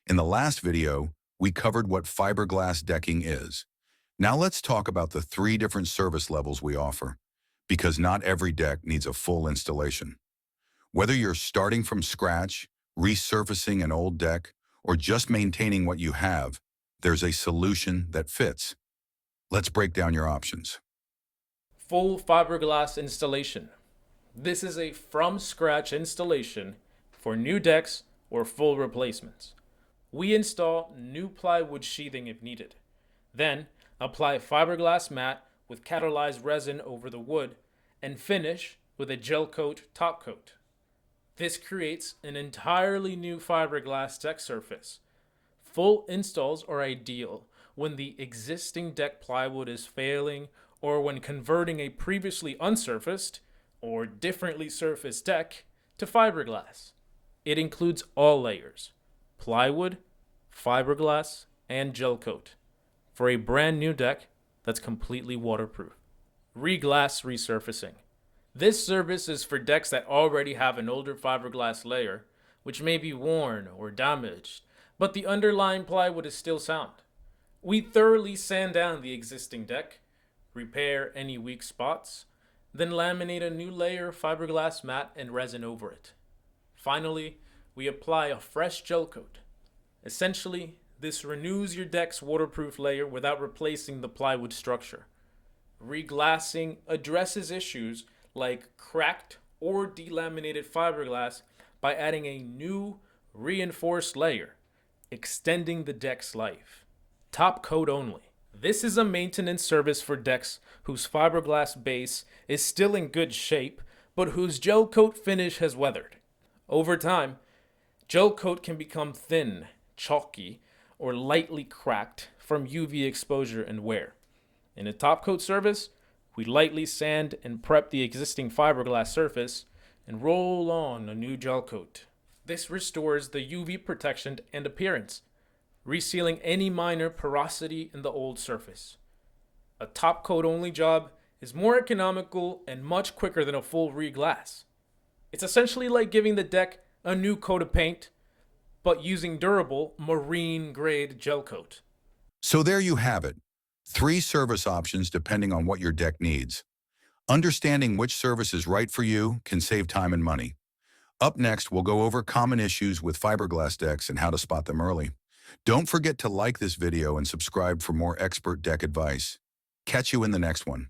In the last video, we covered what fiberglass decking is. Now let's talk about the three different service levels we offer, because not every deck needs a full installation. Whether you're starting from scratch, resurfacing an old deck, or just maintaining what you have, there's a solution that fits. Let's break down your options. Full fiberglass installation. This is a from-scratch installation for new decks or full replacements. We install new plywood sheathing if needed. Then, apply fiberglass mat with catalyzed resin over the wood and finish with a gel coat top coat. This creates an entirely new fiberglass deck surface. Full installs are ideal when the existing deck plywood is failing or when converting a previously unsurfaced or differently surfaced deck to fiberglass. It includes all layers: plywood, fiberglass, and gel coat for a brand new deck that's completely waterproof. Reglass resurfacing. This service is for decks that already have an older fiberglass layer, which may be worn or damaged, but the underlying plywood is still sound. We thoroughly sand down the existing deck, repair any weak spots, then laminate a new layer of fiberglass mat and resin over it. Finally, we apply a fresh gel coat. Essentially, this renews your deck's waterproof layer without replacing the plywood structure. Reglassing addresses issues like cracked or delaminated fiberglass by adding a new reinforced layer, extending the deck's life. Top coat only. This is a maintenance service for decks whose fiberglass base is still in good shape, but whose gel coat finish has weathered. Over time, gel coat can become thin, chalky, or lightly cracked from UV exposure and wear. In a top coat service, we lightly sand and prep the existing fiberglass surface and roll on a new gel coat. This restores the UV protection and appearance, resealing any minor porosity in the old surface. A top coat only job is more economical and much quicker than a full reglass. It's essentially like giving the deck a new coat of paint, but using durable marine grade gel coat. So there you have it. Three service options depending on what your deck needs. Understanding which service is right for you can save time and money. Up next, we'll go over common issues with fiberglass decks and how to spot them early. Don't forget to like this video and subscribe for more expert deck advice. Catch you in the next one.